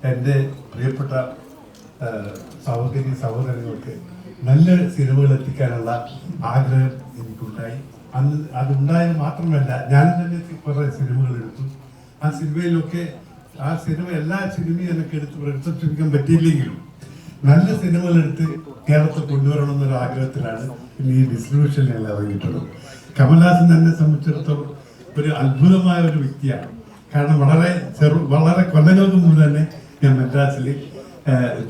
എൻ്റെ പ്രിയപ്പെട്ട സഹോദരങ്ങൾക്ക് നല്ല സിനിമകൾ എത്തിക്കാനുള്ള ആഗ്രഹം എനിക്കുണ്ടായി. അന്ന് അതുണ്ടായത് മാത്രമല്ല, ഞാൻ തന്നെ കുറേ സിനിമകൾ എടുത്തു. ആ സിനിമയിലൊക്കെ എല്ലാ സിനിമയും എനിക്ക് എടുത്ത് പ്രദർശിപ്പിക്കാൻ പറ്റിയില്ലെങ്കിലും നല്ല സിനിമകളെടുത്ത് കേരളത്തിൽ കൊണ്ടുവരണമെന്നൊരു ആഗ്രഹത്തിലാണ് പിന്നെ ഈ ഡിസ്ട്രിബ്യൂഷൻ ഞങ്ങൾ ഇറങ്ങിയിട്ടുള്ളത്. കമൽഹാസൻ എന്നെ സംബന്ധിച്ചിടത്തോളം ഒരു അത്ഭുതമായ ഒരു വ്യക്തിയാണ്. കാരണം വളരെ കൊല്ലങ്ങൾക്ക് മുമ്പ് തന്നെ ഞാൻ മദ്രാസിൽ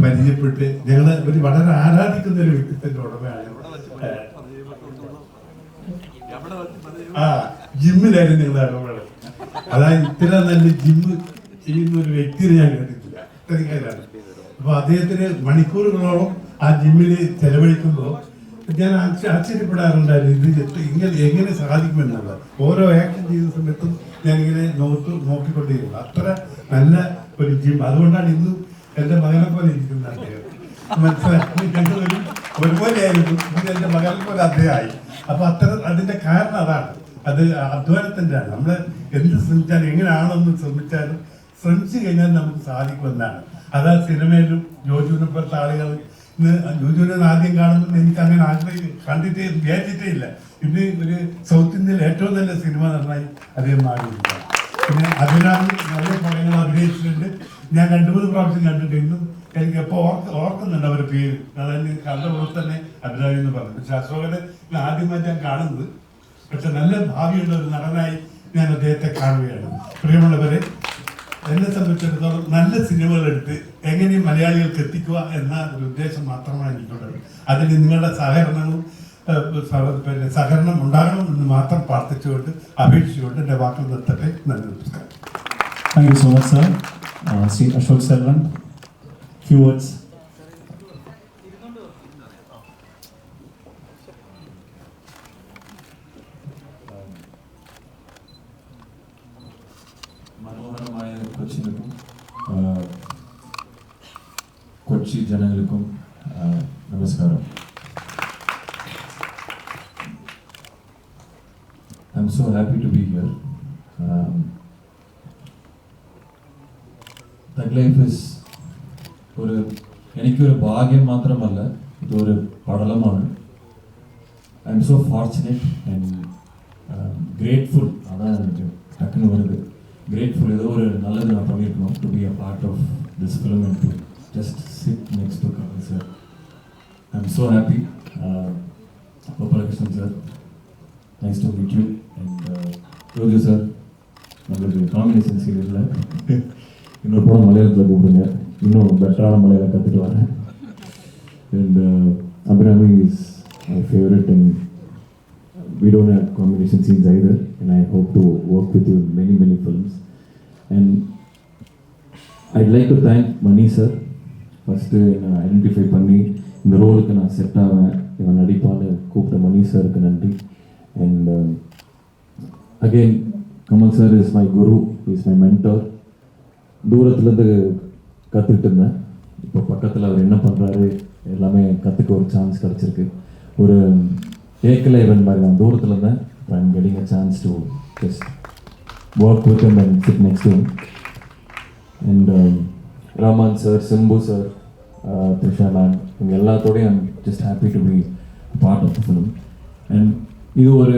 പരിചയപ്പെട്ട് ഞങ്ങൾ വളരെ ആരാധിക്കുന്ന ഒരു വ്യക്തിത്വത്തിന്റെ ഉടമയാണ്. ജിമ്മിലായിരുന്നു ഞങ്ങൾ ഇടപെടൽ. അതായത് ഇത്ര നല്ല ജിമ്മ് ചെയ്യുന്ന ഒരു വ്യക്തിയെ ഞാൻ കണ്ടിട്ടില്ല. ഇത്രയും കാര്യമാണ്. അപ്പൊ അദ്ദേഹത്തിന് മണിക്കൂറുകളോളം ആ ജിമ്മിൽ ചെലവഴിക്കുമ്പോൾ ഞാൻ ആശ്ചര്യപ്പെടാറുണ്ടായിരുന്നു, ഇത് എങ്ങനെ സാധിക്കുമെന്നുള്ളത്. ഓരോ ആക്ഷൻ ചെയ്യുന്ന സമയത്തും ഞാൻ ഇങ്ങനെ നോക്കിക്കൊണ്ടിരുന്നു. അത്ര നല്ല ഒരു ജിം. അതുകൊണ്ടാണ് ഇന്നും എൻ്റെ മകനെ പോലെ ഇരിക്കുന്നത് അദ്ദേഹം. മനസ്സിലാക്കി ഒരുപോലെയായിരുന്നു. ഇന്ന് എൻ്റെ മകനെ പോലെ അദ്ദേഹമായി. അപ്പൊ അതിന്റെ കാരണം അതാണ്. അത് അധ്വാനത്തിൻ്റെ ആണ്. നമ്മൾ എന്ത് ശ്രമിച്ചാലും എങ്ങനെയാണെന്ന് ശ്രമിച്ചു കഴിഞ്ഞാൽ നമുക്ക് സാധിക്കുമെന്നാണ്. അതാ സിനിമയിലും ജോജുവിനെ പോലത്തെ ആളുകൾ ജോജുവിനെ ആദ്യം കാണുമ്പോൾ എനിക്ക് അങ്ങനെ കണ്ടിട്ടേ വിചാരിച്ചിട്ടേ ഇല്ല. ഇന്ന് ഒരു സൗത്ത് ഇന്ത്യയിൽ ഏറ്റവും നല്ല സിനിമ നന്നായി അദ്ദേഹം മാറിയില്ല. പിന്നെ അതിനാണ് നല്ല പടങ്ങൾ അഭിനയിച്ചിട്ടുണ്ട്. ഞാൻ 2-3 പ്രാവശ്യം കണ്ടിട്ട് ഇന്നും എനിക്ക് എപ്പോൾ ഓർക്കുന്നുണ്ട് അവരുടെ പേര്. അതായത് കണ്ടപ്പോൾ തന്നെ അഭിനയം എന്ന് പറഞ്ഞു. പക്ഷെ അശോകനെ ആദ്യമായിട്ട് ഞാൻ കാണുന്നത്. പക്ഷെ നല്ല ഭാവിയുള്ള ഒരു നടനായി ഞാൻ അദ്ദേഹത്തെ കാണുകയാണ്. പ്രിയമുള്ളവരെ, എന്നെ സംബന്ധിച്ചിടത്തോളം നല്ല സിനിമകളെടുത്ത് എങ്ങനെ മലയാളികൾക്ക് എത്തിക്കുക എന്ന ഒരു ഉദ്ദേശം മാത്രമാണ് എനിക്കുള്ളത്. അതിന് നിങ്ങളുടെ സഹകരണം ഉണ്ടാകണം എന്ന് മാത്രം പ്രാർത്ഥിച്ചുകൊണ്ട് അപേക്ഷിച്ചുകൊണ്ട് എൻ്റെ വാക്കുകൾ നിർത്തട്ടെ. നന്ദി, നമസ്കാരം. Thank you so much, sir. Sri Ashok Selvan, few words. മനോഹരമായ കൊച്ചിനും കൊച്ചി ജനങ്ങൾക്കും നമസ്കാരം. I'm so happy to be here. Thug Life is എനിക്കൊരു ഭാഗ്യം മാത്രമല്ല, ഇതൊരു പടലമാണ്. I'm so fortunate and grateful. അതാണ് എനിക്ക് ടക്കുന്ന് വരുന്നത്. ഗ്രേറ്റ്ഫുൾ. ഏതോ ഒരു നല്ലത് ഞാൻ பண்ணியிருக்கணும் to be a part of this film and to just sit next to Kamal sir. I am so happy. Gopalakrishnan sir, nice to meet you. And Roju sir, நம்மளுக்கு combination சீரியல்ல இன்னொரு படம் மலையாளத்தில் கூப்பிடுங்க, இன்னும் பெட்டரான மலையாளம் கற்றுட்டு வரேன். And Abhinami is my favorite and we don't have combination scenes either, and I hope to work with you in many films. And I'd like to thank Mani sir. First நான் ஐடென்டிஃபை பண்ணி இந்த ரோலுக்கு நான் set ஆவேன், இவன் நடிப்பான்னு கூப்பிட்ட மணி சாருக்கு நன்றி. And again Kamal sir is my Guru, is my mentor. தூரத்துலேருந்து கற்றுக்கிட்டு இருந்தேன். இப்போ பக்கத்தில் அவர் என்ன பண்ணுறாரு எல்லாமே கற்றுக்க ஒரு சான்ஸ் கிடச்சிருக்கு. ஒரு ஏக்கலை இவன் மாதிரி நான் தூரத்தில் இருந்தேன். I'm getting a chance to just work with him and sit next to him. And Rahman sir, Simbu sir, Trisha ma'am, இவங்க எல்லாத்தோடையும் I'm just happy to be part of the film. And இது ஒரு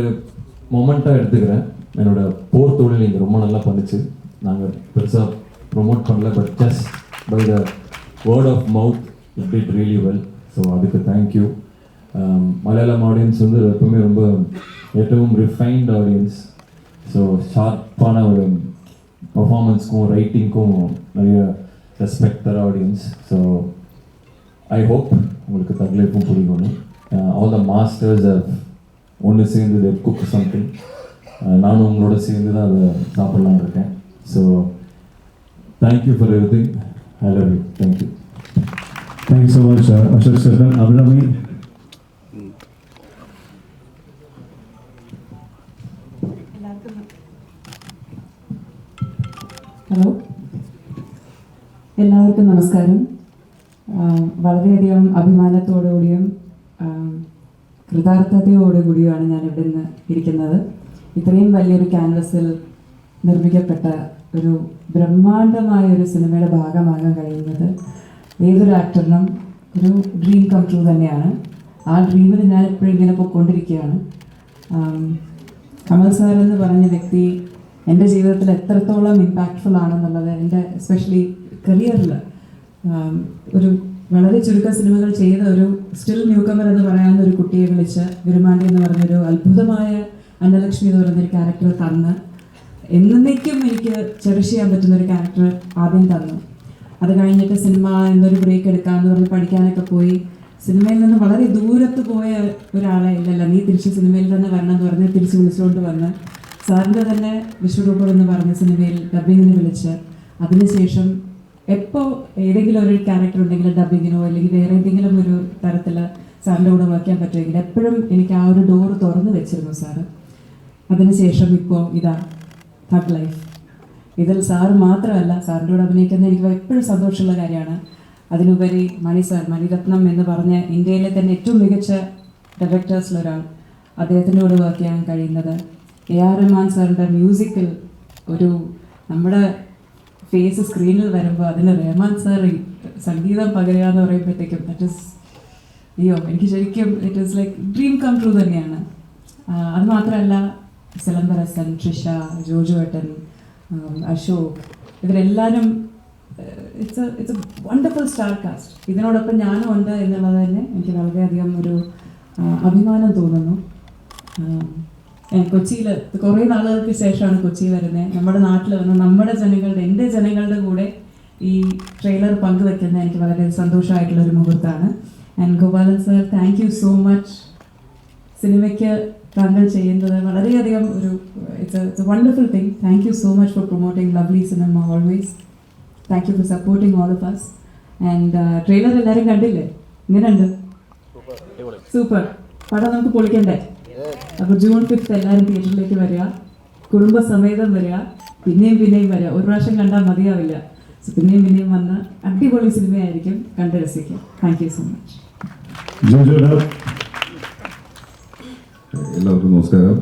மொமெண்ட்டாக எடுத்துக்கிறேன். என்னோட போர் தொழில் இங்கே ரொம்ப நல்லா பண்ணிச்சு. நாங்கள் பெருசாக ப்ரொமோட் பண்ணல, but just by the word of mouth it did really well. So அதுக்கு தேங்க்யூ. மலையாளம் ஆடியன்ஸ் வந்து எப்பவுமே ரொம்ப ഏറ്റവും ரிஃபைன்ட் ஆடியன்ஸ். ஸோ ஷார்ப்பான ஒரு பர்ஃபார்மன்ஸ்க்கும் ரைட்டிங்க்கும் நிறைய ரெஸ்பெக்ட் தர ஆடியன்ஸ். ஸோ ஐ ஹோப் உங்களுக்கு Thug Life-ம் பிடிக்கும்னு. ஆல் த மாஸ்டர்ஸ் ஒன்று சேர்ந்து குக் சம்திங். நானும் உங்களோட சேர்ந்து தான் அதை சாப்பிட்லான்னு இருக்கேன். So thank you for everything. I love you. Thank you. Thank you so much, Ashok Selvan. Abhinami. Hello, എല്ലാവർക്കും നമസ്കാരം. വളരെയധികം അഭിമാനത്തോടുകൂടിയും കൃതാർത്ഥതയോടുകൂടിയുമാണ് ഞാൻ ഇവിടെ നിന്ന് ഇരിക്കുന്നത്. ഇത്രയും വലിയൊരു ക്യാൻവസിൽ നിർമ്മിക്കപ്പെട്ട ഒരു ബ്രഹ്മാണ്ഡമായ ഒരു സിനിമയുടെ ഭാഗമാകാൻ കഴിയുന്നത് ഏതൊരു ആക്ടറിനും ഒരു ഡ്രീം കം ട്രൂ തന്നെയാണ്. ആ ഡ്രീമിൽ ഞാൻ എപ്പോഴും ഇങ്ങനെ പോയിക്കൊണ്ടിരിക്കുകയാണ്. കമൽ സാർ എന്ന് പറഞ്ഞ വ്യക്തി എൻ്റെ ജീവിതത്തിൽ എത്രത്തോളം ഇമ്പാക്റ്റ്ഫുൾ ആണെന്നുള്ളത് എൻ്റെ എസ്പെഷ്യലി കരിയറിൽ ഒരു വളരെ ചുരുക്കം സിനിമകൾ ചെയ്ത ഒരു സ്റ്റിൽ ന്യൂ കമർ എന്ന് പറയാവുന്ന ഒരു കുട്ടിയെ വിളിച്ച് വിരുമാണ്ടി എന്ന് പറഞ്ഞൊരു അത്ഭുതമായ അന്നലക്ഷ്മി എന്ന് പറയുന്നൊരു ക്യാരക്ടർ തന്ന് എന്നേക്കും എനിക്ക് ചെറിഷ് ചെയ്യാൻ പറ്റുന്നൊരു ക്യാരക്ടർ ആദ്യം തന്നു. അത് കഴിഞ്ഞിട്ട് സിനിമ എന്നൊരു ബ്രേക്ക് എടുക്കാമെന്ന് പറഞ്ഞ് പഠിക്കാനൊക്കെ പോയി സിനിമയിൽ നിന്ന് വളരെ ദൂരത്ത് പോയ ഒരാളെ ഇല്ലല്ല നീ തിരിച്ച് സിനിമയിൽ തന്നെ വരണം എന്ന് പറഞ്ഞ് തിരിച്ച് വിളിച്ചുകൊണ്ട് വന്ന് സാറിൻ്റെ തന്നെ വിശ്വരൂപം എന്ന് പറഞ്ഞ സിനിമയിൽ ഡബ്ബിങ്ങിന് വിളിച്ച് അതിനുശേഷം എപ്പോൾ ഏതെങ്കിലും ഒരു ക്യാരക്ടർ ഉണ്ടെങ്കിൽ ഡബ്ബിങ്ങിനോ അല്ലെങ്കിൽ വേറെ ഏതെങ്കിലും ഒരു തരത്തിൽ സാറിൻ്റെ കൂടെ വർക്ക് ചെയ്യാൻ പറ്റുമെങ്കിൽ എപ്പോഴും എനിക്ക് ആ ഒരു ഡോറ് തുറന്നു വെച്ചിരുന്നു സാറ്. അതിനുശേഷം ഇപ്പോൾ ഇതാ തഗ് ലൈഫ്. ഇതിൽ സാറ് മാത്രമല്ല, സാറിൻ്റെ കൂടെ അഭിനയിക്കുന്നത് എനിക്ക് എപ്പോഴും സന്തോഷമുള്ള കാര്യമാണ്. അതിനുപരി മണി സാർ, മണിരത്നം എന്ന് പറഞ്ഞ ഇന്ത്യയിലെ തന്നെ ഏറ്റവും മികച്ച ഡയറക്ടേഴ്സിലൊരാൾ, അദ്ദേഹത്തിൻ്റെ കൂടെ വർക്ക് ചെയ്യാൻ കഴിയുന്നത്, AR റഹ്മാൻ സാറിൻ്റെ മ്യൂസിക്കിൽ ഒരു നമ്മുടെ ഫേസ് സ്ക്രീനിൽ വരുമ്പോൾ അതിന് റഹ്മാൻ സാർ സംഗീതം പകരുക എന്ന് പറയുമ്പോഴത്തേക്കും ദാറ്റ് ഇസ് എനിക്ക് ശരിക്കും it is like dream come true തന്നെയാണ്. അത് മാത്രമല്ല സിലംബരസൻ, ട്രിഷ, ജോജു ഏട്ടൻ, അശോക്, ഇവരെല്ലാവരും it's a wonderful star cast. ഇതിനോടൊപ്പം ഞാനും ഉണ്ട് എന്നുള്ളത് തന്നെ എനിക്ക് വളരെയധികം ഒരു അഭിമാനം തോന്നുന്നു. കൊച്ചിയിൽ കുറേ നാളുകൾക്ക് ശേഷമാണ് കൊച്ചി വരുന്നത്. നമ്മുടെ നാട്ടിൽ വന്ന് നമ്മുടെ ജനങ്ങളുടെ, എൻ്റെ ജനങ്ങളുടെ കൂടെ ഈ ട്രെയിലർ പങ്കുവെക്കുന്നത് എനിക്ക് വളരെ സന്തോഷമായിട്ടുള്ളൊരു മുഹൂർത്തമാണ്. And Gopalan sir, thank you so much. സിനിമയ്ക്ക് താങ്കൾ ചെയ്യുന്നത് വളരെയധികം ഒരു it's a wonderful thing. Thank you so much for promoting lovely സിനിമ always. Thank you for supporting all of us. And trailer എല്ലാവരും കണ്ടില്ലേ? ഇങ്ങനെയുണ്ട്, സൂപ്പർ പടം. നമുക്ക് പൊളിക്കണ്ടേ? അപ്പോൾ June 5 എല്ലാവരും തിയേറ്ററിലേക്ക് വരിക, കുടുംബസമേതം വരിക, പിന്നെയും പിന്നെയും വരിക. ഒരു പ്രാവശ്യം കണ്ടാൽ മതിയാവില്ല. സോ പിന്നെയും പിന്നെയും വന്ന് അടിപൊളി സിനിമയായിരിക്കും, കണ്ട് രസിക്കുക. Thank you so much. എല്ലാവർക്കും നമസ്കാരം.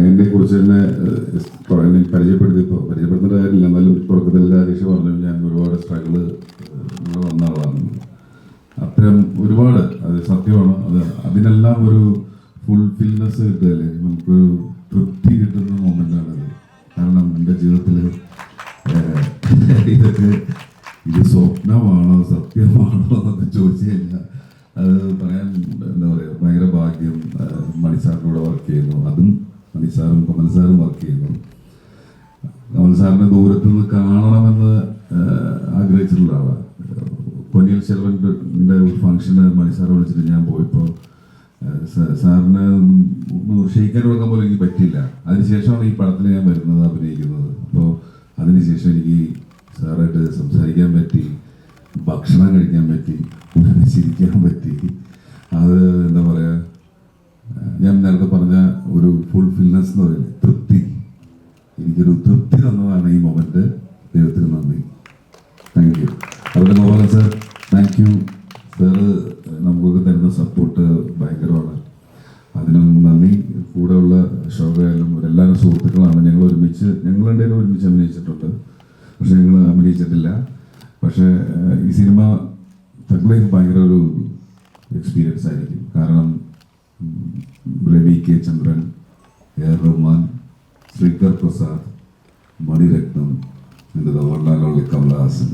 എന്നെക്കുറിച്ച് തന്നെ പരിചയപ്പെടുത്തേണ്ട കാര്യമില്ല, എന്നാലും തുടക്കത്തിൽ രാജേഷ് പറഞ്ഞു ഞാൻ ഒരുപാട് സ്ട്രഗിള് വന്ന ആളാണ്. അത്തരം ഒരുപാട്, അത് സത്യമാണ്. അതിനെല്ലാം ഒരു ഫുൾഫിൽനെസ് കിട്ടുകയല്ലേ, നമുക്കൊരു തൃപ്തി കിട്ടുന്ന മൊമെൻ്റാണത്. കാരണം എൻ്റെ ജീവിതത്തിൽ ഇതൊക്കെ ഇത് സ്വപ്നമാണോ സത്യമാണോ എന്നൊക്കെ ചോദിച്ചു കഴിഞ്ഞാൽ അത് പറയാൻ എന്താ പറയുക, ഭയങ്കര ഭാഗ്യം. മണിസാറിൻ്റെ കൂടെ വർക്ക് ചെയ്യുന്നു, അതും മണിസാറും കമൽ സാറും വർക്ക് ചെയ്യുന്നു. കമൽ സാറിനെ ദൂരത്തു നിന്ന് കാണണമെന്ന് ആഗ്രഹിച്ചിട്ടുള്ള ആളാണ്. പൊന്നിയൽ സെൽവൻ്റെ ഒരു ഫംഗ്ഷന് മണിസാർ വിളിച്ചിട്ട് ഞാൻ പോയപ്പോൾ സാറിന് ക്ഷയിക്കാൻ കൊടുക്കാൻ പോലും എനിക്ക് പറ്റിയില്ല. അതിനുശേഷമാണ് ഈ പടത്തിൽ ഞാൻ വരുന്നത്, അഭിനയിക്കുന്നത്. അപ്പോൾ അതിനുശേഷം എനിക്ക് സാറായിട്ട് സംസാരിക്കാൻ പറ്റി, ഭക്ഷണം കഴിക്കാൻ പറ്റി, ചിരിക്കാൻ പറ്റി. അത് എന്താ പറയുക, ഞാൻ നേരത്തെ പറഞ്ഞ ഒരു ഫുൾഫിൽനെസ് എന്ന് പറയുന്നത് തൃപ്തി. എനിക്കൊരു തൃപ്തി തന്നതാണ് ഈ മൊമെന്റ്. ദൈവത്തിന് നന്ദി, താങ്ക് യു. അതുപോലെ Gopalan sir, thank you sir. നമുക്കൊക്കെ തരുന്ന സപ്പോർട്ട് ഭയങ്കരമാണ്, അതിനും നന്ദി. കൂടെയുള്ള ഷോകായാലും എല്ലാവരും സുഹൃത്തുക്കളാണ്. ഞങ്ങൾ രണ്ടുപേരും ഒരുമിച്ച് അഭിനയിച്ചിട്ടുണ്ട്, പക്ഷെ ഞങ്ങൾ അഭിനയിച്ചിട്ടില്ല. പക്ഷേ ഈ സിനിമ തഗ് ലൈഫ് ഭയങ്കര ഒരു എക്സ്പീരിയൻസ് ആയിരിക്കും. കാരണം രവി കെ ചന്ദ്രൻ, AR റഹ്മാൻ, ശ്രീകർ പ്രസാദ്, മണിരത്നം, എൻ്റെ വള്ളാലുള്ള കമലഹാസൻ,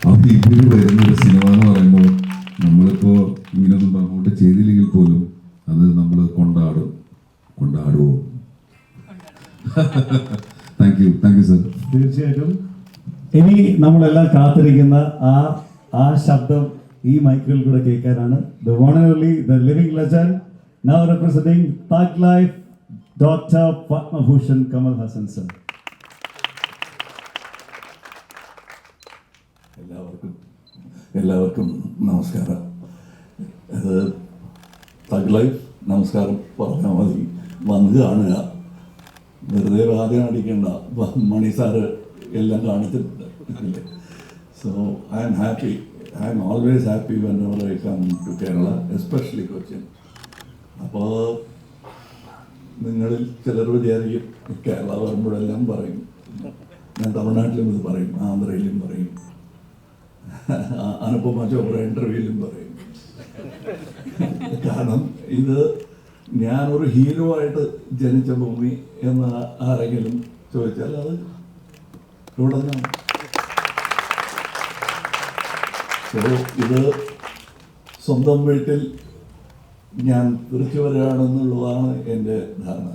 അപ്പോൾ ഇവർ വരുന്നൊരു സിനിമ എന്ന് പറയുമ്പോൾ നമ്മളിപ്പോൾ ഇങ്ങനെയൊന്നും പ്രമോട്ട് ചെയ്തില്ലെങ്കിൽ പോലും അത് നമ്മൾ കൊണ്ടാടുമോ? Thank you sir. തീർച്ചയായിട്ടും ഇനി നമ്മളെല്ലാം കാത്തിരിക്കുന്ന ആ ശബ്ദം ഈ മൈക്കുകളിൽ കൂടെ കേൾക്കാനാണ്. The one and only, the living legend, now representing Thug Life, Dr. Padma Bhushan Kamal Haasan sir. എല്ലാവർക്കും നമസ്കാരം. ഇത് തഗ് ലൈഫ് നമസ്കാരം പറഞ്ഞാൽ മതി, വന്ന് കാണുക, വെറുതെ ആദ്യം അടിക്കേണ്ട. മണി സാറ് എല്ലാം കാണിച്ചിട്ടുണ്ട്. So I am happy. I am always happy whenever I come to Kerala, especially Cochin. അപ്പോൾ നിങ്ങളിൽ ചിലർ വിചാരിക്കും കേരള വരുമ്പോഴെല്ലാം പറയും ഞാൻ തമിഴ്നാട്ടിലും ഇത് പറയും, ആന്ധ്രയിലും പറയും, അനുപമ ചോപ്ര ഇൻ്റർവ്യൂവിലും പറയും. കാരണം ഇത് ഞാനൊരു ഹീറോ ആയിട്ട് ജനിച്ച ഭൂമി എന്ന് ആരെങ്കിലും ചോദിച്ചാൽ അത് ഇവിടെ നിന്നാണ്. ഇത് സ്വന്തം വീട്ടിൽ ഞാൻ തിരിച്ചു വരികയാണെന്നുള്ളതാണ് എൻ്റെ ധാരണ.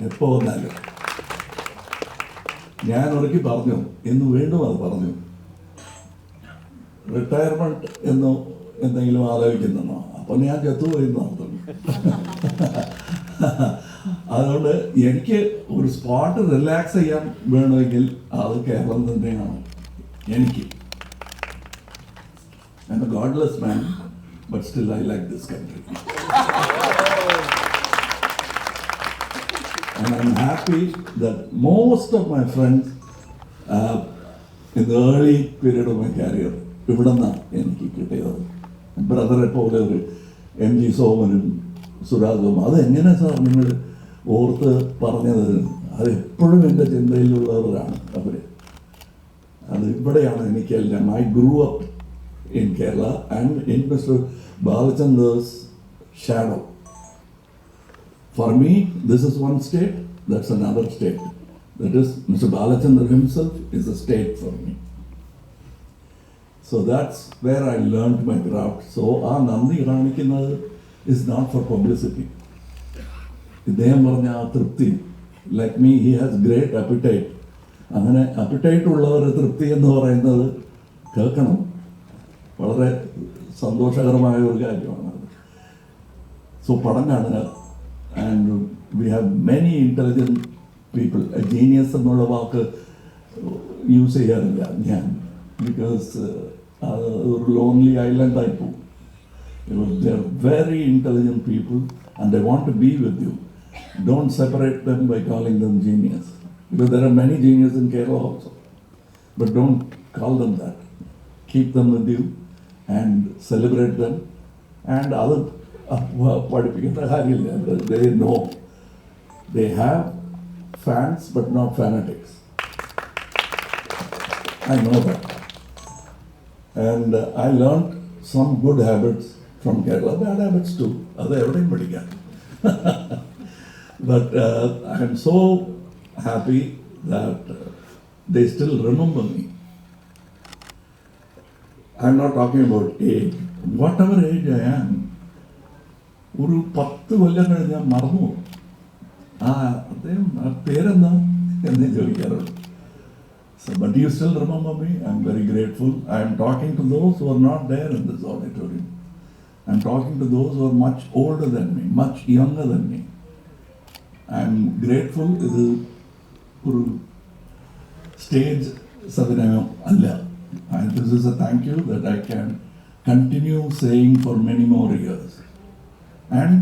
എപ്പോൾ വന്നാലും ഞാൻ ഒരിക്കൽ പറഞ്ഞു, ഇന്ന് വീണ്ടും അത് പറഞ്ഞു, റിട്ടയർമെൻറ്റ് എന്നോ എന്തെങ്കിലും ആലോചിക്കുന്നെന്നോ. അപ്പം ഞാൻ ചത്തുപോയി എന്ന് അർത്ഥം. അതുകൊണ്ട് എനിക്ക് ഒരു സ്പോട്ട് റിലാക്സ് ചെയ്യാൻ വേണമെങ്കിൽ അത് കേരളം തന്നെയാണ് എനിക്ക്. I'm a godless man, but still I like this country. And I'm happy that most of my friends in the early period of my career, ഇവിടെ നിന്നാണ് എനിക്ക് കിട്ടിയത്. ബ്രദറെ പോലെ ഒരു MG സോമനും സുരാജും. അതെങ്ങനെ സാർ നിങ്ങൾ ഓർത്ത് പറഞ്ഞത്? അത് എപ്പോഴും എൻ്റെ ചിന്തയിലുള്ളവരാണ് അവർ. അത് ഇവിടെയാണ് എനിക്കെല്ലാം. I grew up in Kerala and in Mr. Balachandra's shadow. For me, this is one state, that's another state. That is, Mr. Balachandra himself is a state for me. So that's where I learned my craft. So, Nandi Ranikinath is not for publicity. ഇദ്ദേഹം പറഞ്ഞ ആ തൃപ്തി, like me, he has great appetite. അങ്ങനെ appetite ഉള്ളവരുടെ തൃപ്തി എന്ന് പറയുന്നത് കേൾക്കണം. വളരെ സന്തോഷകരമായ ഒരു കാര്യമാണ്. സോ പഠനമാണ്. And we have many intelligent people. Genius എന്നുള്ള വാക്ക് യൂസ് ചെയ്യാറില്ല ഞാൻ, ബിക്കോസ് ഒരു ലോൺലി ഐലൻഡ് ആയി പോകും. They are very intelligent people and they want to be with you. Don't separate them by calling them genius, because there are many genius in Kerala also, but don't call them that. Keep them with you and celebrate them. And other പഠിപ്പിക്കേണ്ട കാര്യമില്ല. They know they have fans but not fanatics. I know that. And I learned some good habits from Kerala, bad habits too. അത് എവിടെയും പഠിക്കാം. But I am so happy that they still remember me. I'm not talking about age. Whatever age I am, ഒരു 10 കൊല്ലം കഴിഞ്ഞാൽ മറന്നു. അദ്ദേഹം പേരെന്താ എന്ന് ചോദിക്കാറുണ്ട്. But you still remember me. I'm very grateful. I'm talking to those who are not there in this auditorium. I'm talking to those who are much older than me, much younger than me. I'm grateful. ഇത് ഒരു stage സവിനയം അല്ല. And this is a thank you that I can continue saying for many more years. And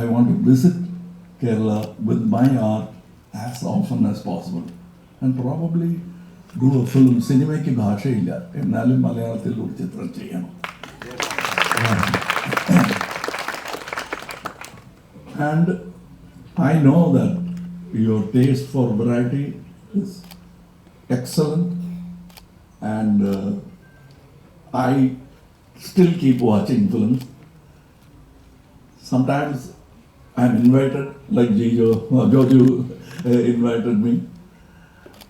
I want to visit Kerala with my art as often as possible. And probably do a film. സിനിമയ്ക്ക് ഭാഷയില്ല, എന്നാലും മലയാളത്തിൽ ഒരു ചിത്രം ചെയ്യണം. And I know that your taste for variety is excellent. And I still keep watching films. Sometimes I'm invited, like Joju invited me,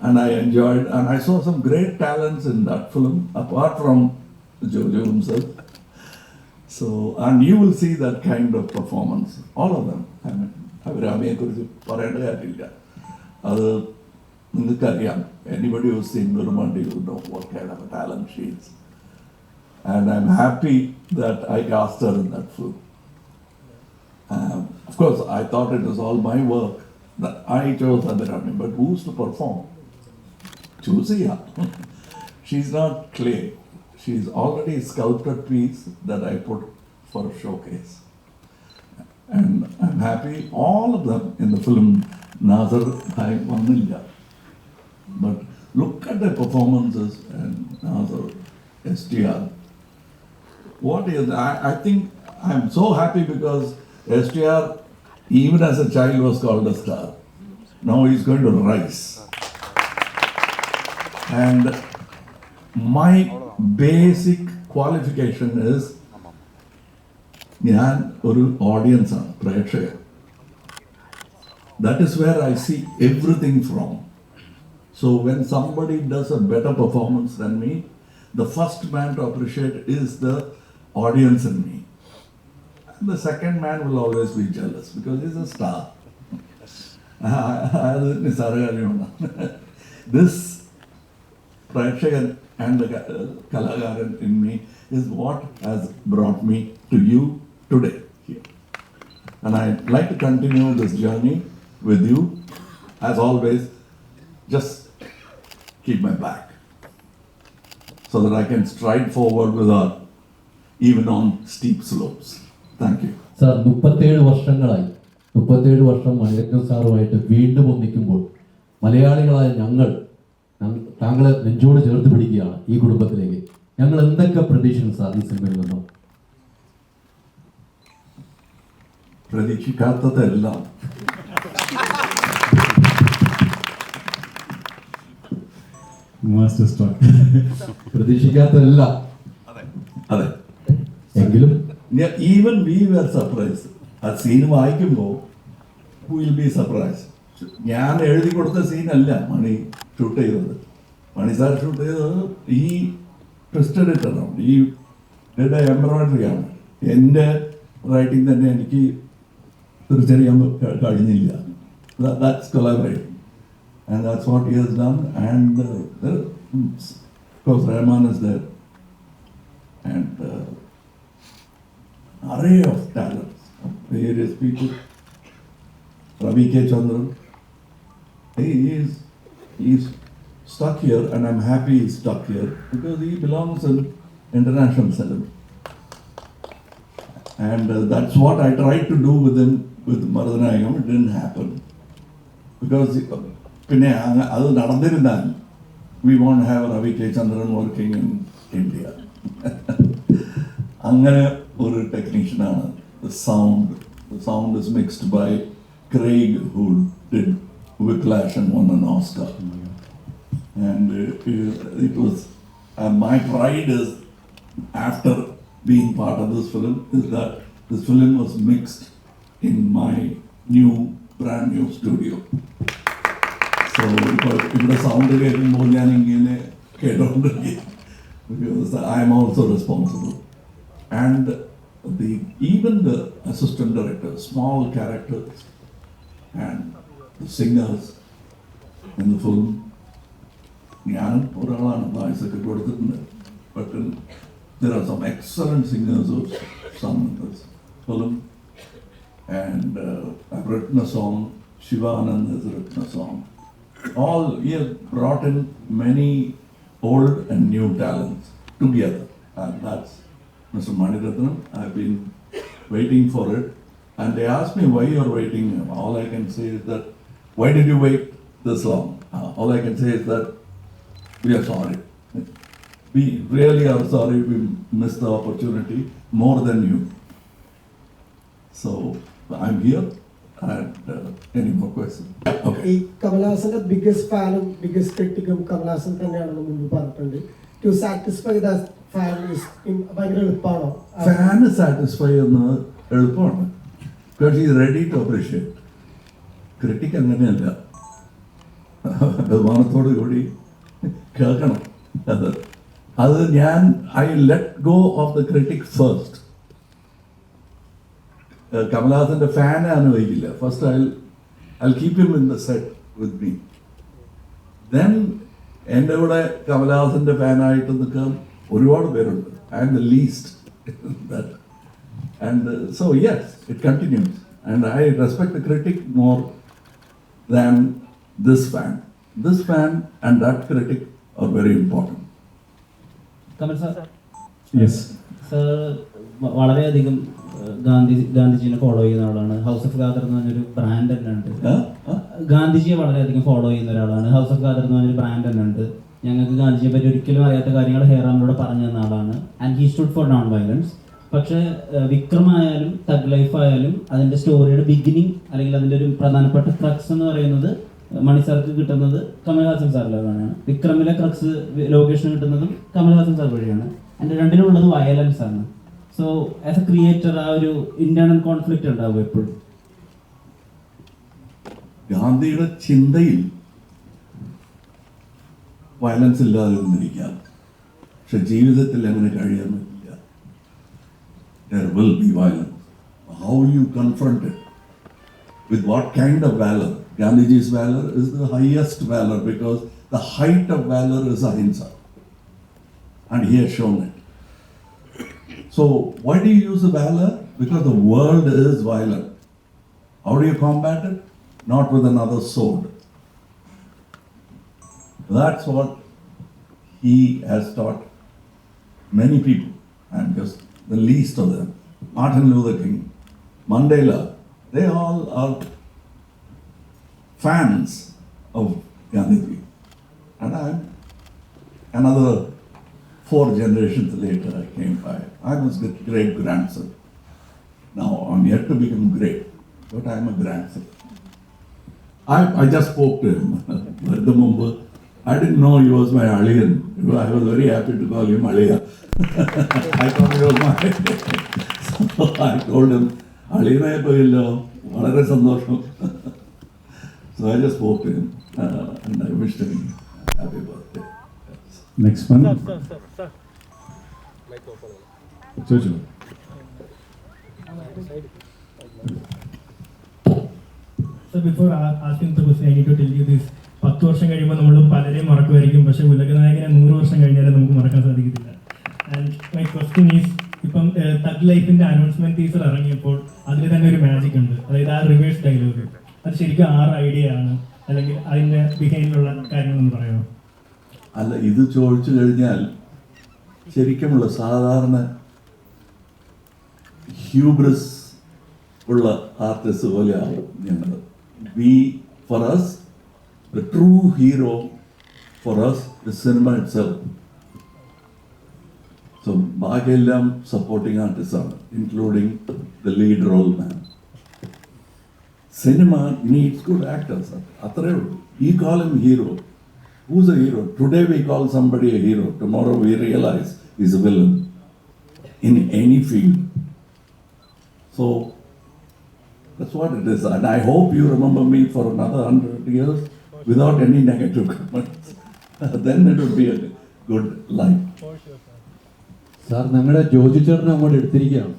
and I enjoyed, and I saw some great talents in that film, apart from Joju himself. So, and you will see that kind of performance, all of them. I mean, അവരമ്മയെക്കുറിച്ച് പറയേണ്ട കാര്യമില്ല. അത് നിങ്ങൾക്കറിയാം. Anybody who's seen Gurumandi will know what kind of a talent she is. And I'm happy that I cast her in that film. Of course, I thought it was all my work, that I chose Abhirami, but who's to perform? Choose her. She's not clay. She's already a sculpted piece that I put for a showcase. And I'm happy, all of them in the film, Nazar, I Vanilla. But look at the performances and Nazar, STR. What is, I think I'm so happy because STR, even as a child, was called a star. Now he's going to rise. And my basic qualification is ഞാൻ ഒരു audience ആണ്, പ്രേക്ഷകൻ. That is where I see everything from. So when somebody does a better performance than me, the first man to appreciate is the audience in me. And the second man will always be jealous because he's a star. This Prakshakan and the Kalagaran in me is what has brought me to you today here. And I'd like to continue this journey with you. As always, just keep my back so that I can stride forward without even on steep slopes. Thank you. Sir 37 വർഷങ്ങളായി 37 വർഷം മണിരത്നം സാറുമായിട്ട് വീണ്ടും ഒന്നിക്കുമ്പോൾ മലയാളികളായ ഞങ്ങൾ താങ്കളെ നെഞ്ചോട് ചേർത്ത് പിടിക്കുകയാണ് ഈ കുടുംബത്തിലേക്ക്. ഞങ്ങൾ എന്തൊക്കെ പ്രതീക്ഷിക്കുന്നു സാർ ഈ സിനിമയിൽ നിന്നും? പ്രതീക്ഷിക്കാത്തതെല്ലാം മാസ്റ്റർ സ്ട്രോക്ക്. പ്രതീക്ഷിക്കാത്തതെല്ലാം. അതെ. എങ്കിലും ഈവൻ വി വെർ സർപ്രൈസ്. ആ സീൻ വായിക്കുമ്പോൾ വിൽ ബി സർപ്രൈസ്. ഞാൻ എഴുതി കൊടുത്ത സീനല്ല മണി ഷൂട്ട് ചെയ്തത്. മണി സാർ ഷൂട്ട് ചെയ്തത് ഈ ട്വിസ്റ്റഡ് ഇട്ടണം, ഈ എംബ്രോയിഡറി ആണ്. എൻ്റെ റൈറ്റിംഗ് തന്നെ എനിക്ക് തിരിച്ചറിയാൻ കഴിഞ്ഞില്ല. That's collaborating. And that's what he has done. And of course, Rahman is there. And array of talents, various people. Ravi K. Chandran, he's stuck here, and I'm happy he's stuck here because he belongs in international cinema. And that's what I tried to do with him with Marudanayagam. It didn't happen because പിന്നെ അത് നടന്നിരുന്നാൽ we won't have Ravi K. Chandran working in India. അങ്ങനെ ഒരു ടെക്നീഷ്യനാണ്. The sound is mixed by Craig, who did Whiplash and won an Oscar. And it was my pride is, after being part of this film, is that this film was mixed in my brand new studio. So if the sound കേൾക്കുമ്പോൾ ഞാൻ ഇങ്ങനെ കേട്ടോണ്ടിരിക്കും because I am also responsible. And even the assistant director, small characters and the singers in the film, ഞാനും ഒരാളാണ് വായിസൊക്കെ കൊടുത്തിട്ടുണ്ട്. But there are some excellent singers of some in this film. And I've written a song, Shivanand has written a song. All, he has brought in many old and new talents together. And that's Mr. Maniratnam. I've been waiting for it. And they asked me why you're waiting. All I can say is that, why did you wait this long? All I can say is that we are sorry. We really are sorry we missed the opportunity more than you. So I'm here. And any more questions? Okay. ഈ കമലഹാസന്റെ biggest ഫാനും biggest ക്രിട്ടിക്കും Kamal Haasan തന്നെയാണെന്ന് മുമ്പ് പറഞ്ഞിട്ടുണ്ട്. To satisfy the fan ഭയങ്കര എളുപ്പമാണോ? Fan satisfy ചെയ്യുന്നത് എളുപ്പമാണ്. Because is ready to appreciate. Critic അങ്ങനെയല്ല, ബഹുമാനത്തോടു കൂടി കേൾക്കണം. അത് ഞാൻ I let go of the critic first. കമലഹാസന്റെ ഫാനെ അനുഭവിക്കില്ല. First I keep him in the set with me. Then എൻ്റെ കൂടെ കമലഹാസന്റെ ഫാനായിട്ട് നിൽക്കാൻ ഒരുപാട് പേരുണ്ട്. I am the least that. And so yes, it continues. And I respect the critic more than this fan. This fan and that critic are very important. Kamal sir, yes sir വളരെയധികം ഗാന്ധിജിനെ follow ചെയ്യുന്ന ആളാണ്. House of Khader എന്ന് പറഞ്ഞൊരു brand തന്നെ ഉണ്ട്. ഗാന്ധിജിയെ വളരെയധികം follow ചെയ്യുന്ന ഒരാളാണ്. ഹൗസ് ഓഫ് ഖാദർ എന്ന് പറഞ്ഞൊരു ബ്രാൻഡ് തന്നെ ഉണ്ട്. ഞങ്ങൾക്ക് ഗാന്ധിജിയെ പറ്റി ഒരിക്കലും അറിയാത്ത കാര്യങ്ങൾ ഹേറാമിലൂടെ പറഞ്ഞു തന്ന ആളാണ്. And he stood four non violence. പക്ഷേ വിക്രമായാലും തഗ് ലൈഫ് ആയാലും അതിൻ്റെ സ്റ്റോറിയുടെ ബിഗിനിങ് അല്ലെങ്കിൽ അതിൻ്റെ ഒരു പ്രധാനപ്പെട്ട ക്രക്സ് എന്ന് പറയുന്നത് മണി സാർക്ക് കിട്ടുന്നത് കമൽഹാസൻ സാറിലെ വഴിയാണ്. വിക്രമിലെ ക്രക്സ് ലൊക്കേഷൻ കിട്ടുന്നതും കമൽഹാസൻ സാർ വഴിയാണ്. എൻ്റെ രണ്ടിലും ഉള്ളത് വയലൻസ് ആണ്. സോ ആസ് എ ക്രിയേറ്റർ ആ ഒരു ഇന്റേണൽ കോൺഫ്ലിക്റ്റ് ഉണ്ടാവും എപ്പോഴും. ഗാന്ധിയുടെ ചിന്തയിൽ വയലൻസ് ഇല്ലാതിരുന്നിരിക്കാം, പക്ഷെ ജീവിതത്തിൽ അങ്ങനെ കഴിയാൻ പറ്റില്ല. There will be violence. How you confront it? With what kind of valor? Gandhiji's valor is the highest valor because the height of valor is ahimsa. And he has shown it. So, why do you use the valor? Because the world is violent. How do you combat it? Not with another sword. That's what he has taught many people, and just the least of them. Martin Luther King, Mandela, they all are fans of Gandhiji. And I'm another 4 generations later I came by. I was the great grandson. Now I'm yet to become great, but I'm a grandson. I just spoke to him. I didn't know he was my Aliyan. I was very happy to call him Aliya. I thought he was my. So I told him, Aliyanaye poyillo, valare sandosham. So I just spoke to him and I wished him happy birthday. Next one ചോദിച്ചു. So before asking the question, I need to tell you this. 10 വർഷം കഴിയുമ്പോൾ നമ്മൾ പലരെയും മറക്കുമായിരിക്കും, പക്ഷേ ഉലകനായകനെ 100 വർഷം കഴിഞ്ഞാലും നമുക്ക് മറക്കാൻ സാധിക്കത്തില്ല. ആൻഡ് മൈ ക്വസ്റ്റ്യൻ ഈസ്, ഇപ്പം തഗ് ലൈഫിന്റെ അനൗൺസ്മെന്റ് ടീസർ ഇറങ്ങിയപ്പോൾ അതിൽ തന്നെ ഒരു മാജിക് ഉണ്ട്, അതായത് ആ റിവേഴ്സ് ഡയലോഗ്. അത് ശരിക്കും ആറ് ഐഡിയ ആണ്, അല്ലെങ്കിൽ അതിന്റെ ബിഹൈൻഡിലുള്ള കാര്യങ്ങളൊന്ന് പറയാമോ? അല്ല, ഇത് ചോദിച്ചു കഴിഞ്ഞാൽ ശരിക്കുമുള്ള സാധാരണ ഹ്യൂബ്രസ് ഉള്ള ആർട്ടിസ്റ്റ് പോലെയാവും ഞങ്ങൾ. For us, the true hero for us is cinema itself. So, ബാക്കിയെല്ലാം സപ്പോർട്ടിംഗ് ആർട്ടിസ്റ്റ് ആണ്, including the lead role man. Cinema needs good actors. അത്രേ ഉള്ളൂ. You call him hero. Who's a hero? Today we call somebody a hero. Tomorrow we realize he's a villain in any field. So, that's what it is. And I hope you remember me for another 100 years without any negative comments. Then it would be a good life. Sir, ഞങ്ങളുടെ ജോജു ചേട്ടനെ അങ്ങോട്ട് എടുത്തിരിക്കുകയാണ്.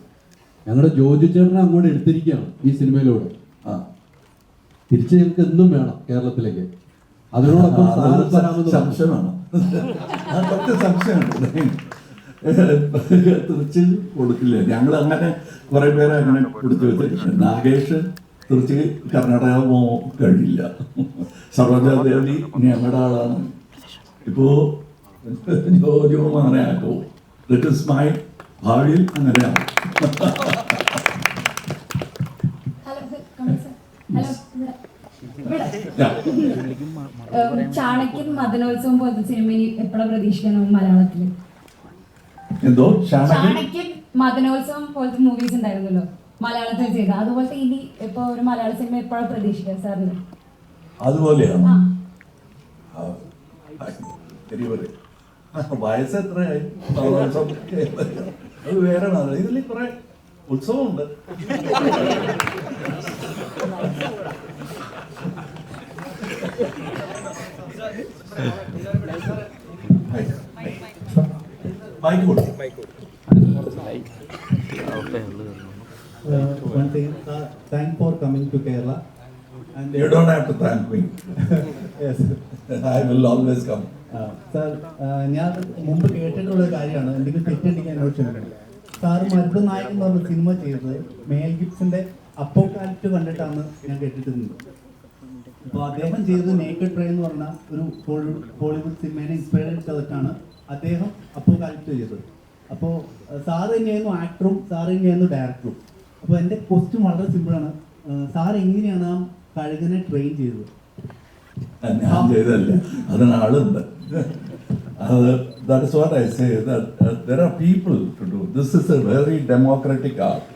ഈ സിനിമയിലൂടെ തിരിച്ച് ഞങ്ങൾക്ക് എന്നും വേണം കേരളത്തിലേക്ക്. അതിനോടൊപ്പം സംശയമാണ്, കുറച്ച് സംശയമുണ്ട്. തിരിച്ച് കൊടുക്കില്ല. ഞങ്ങൾ അങ്ങനെ കുറെ പേരെ അങ്ങനെ പിടിച്ചു വെച്ചിട്ടുണ്ട്. നാഗേഷ് തിരിച്ച് കർണാടക പോകാൻ കഴിയില്ല. സരോജാദേവി ഞങ്ങളുടെ ആളാണ്. ഇപ്പോ ജോജോ അങ്ങനെ ആക്കോ. ദറ്റ് ഇസ് മൈ ഭാവിയിൽ അങ്ങനെയാണ്. ചാണക്യൻ മദനോത്സവം പോലത്തെ സിനിമ എപ്പോഴാണ് പ്രതീക്ഷിക്കണം മലയാളത്തില്? എന്തോ ചാണക്യൻ മദനോത്സവം പോലത്തെ മൂവീസ് ഉണ്ടായിരുന്നല്ലോ മലയാളത്തിൽ ചെയ്ത, അതുപോലത്തെ ഇനി ഇപ്പൊ ഒരു മലയാള സിനിമ എപ്പോഴാണ് പ്രതീക്ഷിക്കുക സാറിന്? അതുപോലെയാണ്. വയസ്സ് എത്രയായി? അത് വേറെ ഇതിൽ കുറെ ഉത്സവമുണ്ട്. One thing, thank for coming to Kerala. And you don't have to thank me. Yes. I will always come. Sir, ഞാൻ മുമ്പ് കേട്ടിട്ടുള്ള കാര്യമാണ്, എന്തെങ്കിലും തെറ്റുണ്ടെങ്കിൽ എന്നോട് ക്ഷമിക്കണം. സാർ മരുതനായകൻ എന്ന് പറഞ്ഞ സിനിമ ചെയ്തത് മേൽ ഗിബ്സന്റെ അപ്പോകാലിപ്റ്റ് കണ്ടിട്ടാണ് ഞാൻ കേട്ടിട്ടുണ്ട്. അപ്പോൾ അദ്ദേഹം ചെയ്തത് നേക്കഡ് ട്രെയിൻ എന്ന് പറഞ്ഞ ഒരു ഹോളിവുഡ് സിനിമേനെ ഇൻസ്പയർ ചെയ്തിട്ടാണ് അദ്ദേഹം അപ്പോകാലിപ്റ്റ് ചെയ്തത്. അപ്പോൾ സാറ് തന്നെയായിരുന്നു ആക്ടറും സാറ് തന്നെയായിരുന്നു ഡയറക്ടറും. അപ്പോൾ എൻ്റെ ക്വസ്റ്റ്യൻ വളരെ സിമ്പിളാണ്, സാർ എങ്ങനെയാണ് ആ കഴുകനെ ട്രെയിൻ ചെയ്തത്? ഞാൻ ചെയ്തല്ല, അതിനാളുണ്ട്. That is what I say, that there are people to do. This is a very democratic art.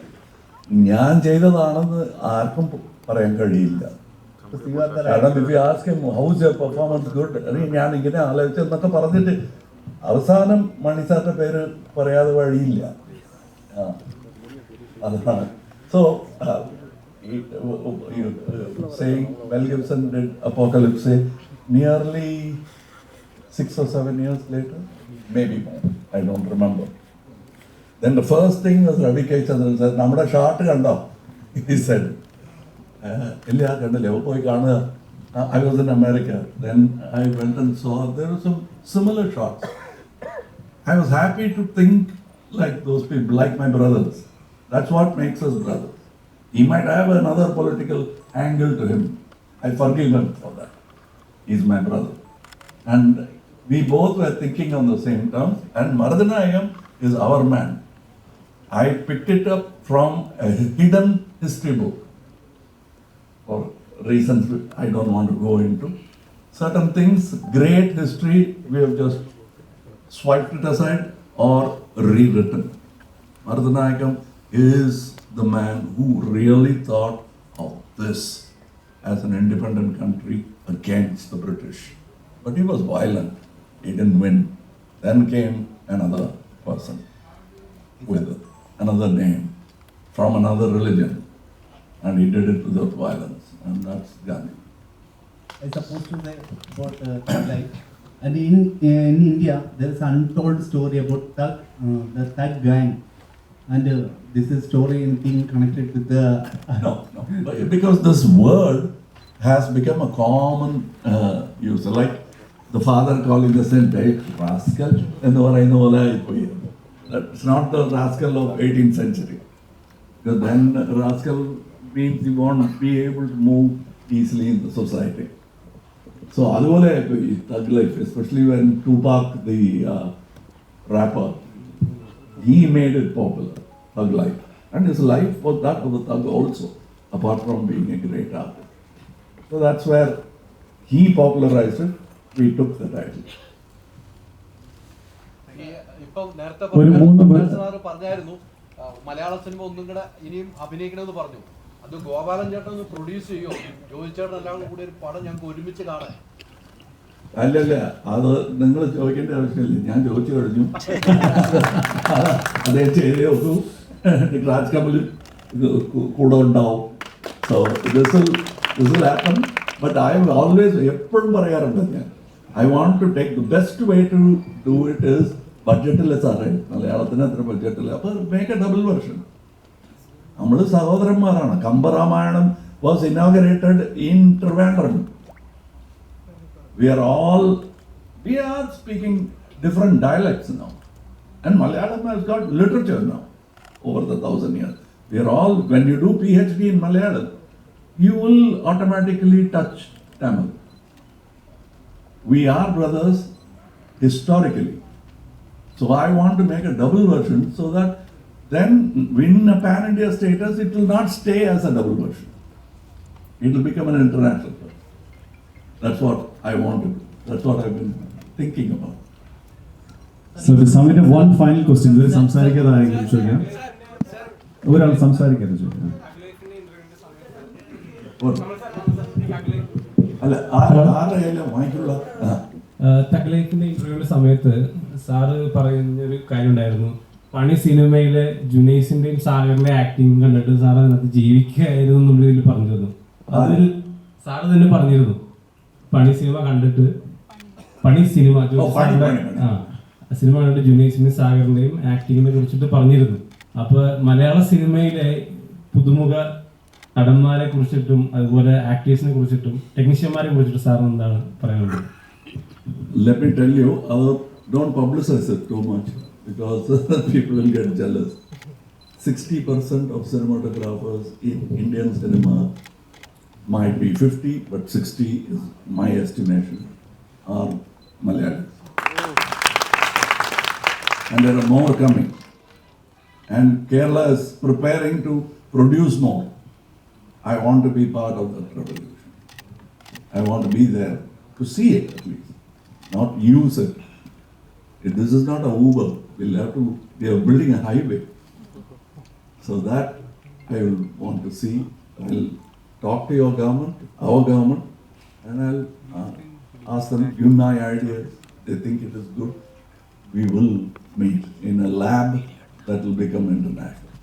ഞാൻ ചെയ്തതാണെന്ന് ആർക്കും പറയാൻ കഴിയില്ല. കാരണം if you ask him how's your performance good, ഞാൻ ഇങ്ങനെ ആലോചിച്ച് എന്നൊക്കെ പറഞ്ഞിട്ട് അവസാനം മണി സാറിന്റെ പേര് പറയാതെ വഴിയില്ല. അതാണ്. So saying Mel Gibson did Apocalypse nearly 6 or 7 years later, maybe more, I don't remember. Then the first thing was Ravi K. Chandran said, "Namada shot kanda," he said. Illa kandale poi kaana. I was in America. Then I went and saw there were some similar shots. I was happy to think like those people, like my brothers. That's what makes us brothers. He might have another political angle to him. I forgive him for that. He's my brother. And we both were thinking on the same terms. And Maradhanayam is our man. I picked it up from a hidden history book. For reasons I don't want to go into. Certain things, great history, we have just swiped it aside or rewritten. Maradhanayam is the man who really thought of this as an independent country against the British. But he was violent. He didn't win. Then came another person with another name from another religion. And he did it without violence. And that's Gandhi. I supposed to say about life. And in India, there is an untold story about the Thug gang. And this is story anything connected with the... No. Because this word has become a common use. Like the father calling the son, hey, rascal. That's not the rascal of 18th century. Because then rascal means you won't be able to move easily in the society. So aduvole Thug life, especially when Tupac, the rapper, he made it popular, Thug life. And his life was that of a thug also, apart from being a great artist. So that's where he popularized it. We took the title. ഇപ്പം നേരത്തെ പറഞ്ഞായിരുന്നു മലയാള cinema ഒന്നും കൂടെ ഇനിയും അഭിനയിക്കണമെന്ന് പറഞ്ഞു. അത് ഗോപാലൻ ചേട്ടൻ ഒന്ന് പ്രൊഡ്യൂസ് ചെയ്യോ? ജോയി ചേട്ടൻ എല്ലാം കൂടി ഒരു പടം ഞങ്ങൾക്ക് ഒരുമിച്ച് കാണാൻ. അല്ലല്ല, അത് നിങ്ങൾ ചോദിക്കേണ്ട ആവശ്യമില്ല, ഞാൻ ചോദിച്ചു കഴിഞ്ഞു. അതേ ചെയ്തേ ഉള്ളൂ. രാജ് കമൽ കൂടെ ഉണ്ടാവും. So this will happen. But I always എപ്പോഴും പറയാറുണ്ട് ഞാൻ, I want to take the best way to do it is ബഡ്ജറ്റില്ല സാറേ, മലയാളത്തിന് അത്ര ബഡ്ജറ്റില്ല, അപ്പോൾ മേക്ക് എ ഡബിൾ വെർഷൻ. നമ്മൾ സഹോദരന്മാരാണ്. Kambaramayanam was inaugurated in Trivandrum. We are speaking different dialects now. And Malayalam has got literature now over the 1,000 years. We are all, when you do PhD in Malayalam, you will automatically touch Tamil. We are brothers historically. So I want to make a double version so that then win a pan-India status, it will not stay as a double version. It will become an international version. That's what I want to do. That's what I've been thinking about. So to sum it up, one final question. There is സംസാരിക്കാതായെങ്കിലും ചോദിക്കാം. ഒരാൾ സംസാരിക്കാതെ ചോദിക്കാം. അല്ല, ആരെങ്കിലും വാങ്ങിക്കുള്ള thug ലൈഫിന്റെ ഇന്റർവ്യൂവിന്റെ സമയത്ത് sir പറയുന്നൊരു കാര്യം ഉണ്ടായിരുന്നു. പണി സിനിമയിലെ ജുനൈസിന്റെയും സാഗറിന്റെ ആക്ടിങ് കണ്ടിട്ട് സാർ അതിനകത്ത് ജീവിക്കുകയായിരുന്നു എന്നുള്ള ഇതിൽ പറഞ്ഞിരുന്നു. അതൊരു സാറ് തന്നെ പറഞ്ഞിരുന്നു. പണി സിനിമ കണ്ടിട്ട് സിനിമ കണ്ടിട്ട് ജുനൈസിന്റെയും സാഗറിന്റെയും ആക്ടിങ്ങിനെ കുറിച്ചിട്ട് പറഞ്ഞിരുന്നു. അപ്പൊ മലയാള സിനിമയിലെ പുതുമുഖ നടന്മാരെ കുറിച്ചിട്ടും അതുപോലെ ആക്ടേഴ്സിനെ കുറിച്ചിട്ടും ടെക്നീഷ്യന്മാരെ കുറിച്ചിട്ടും സാറിന് എന്താണ് പറയാനുള്ളത്? Let me tell you, don't publicize it too much because people will get jealous. 60% of cinematographers in Indian cinema, might be 50, but 60 is my estimation, are Malayalis. And there are more coming. And Kerala is preparing to produce more. I want to be part of that revolution. I want to be there to see it at least, not use it. This is not a Uber. We are building a highway. So that I will want to see. I will talk to your government, our government, and I'll ask them, give my ideas. They think it is good. We will meet in a lab that will become international.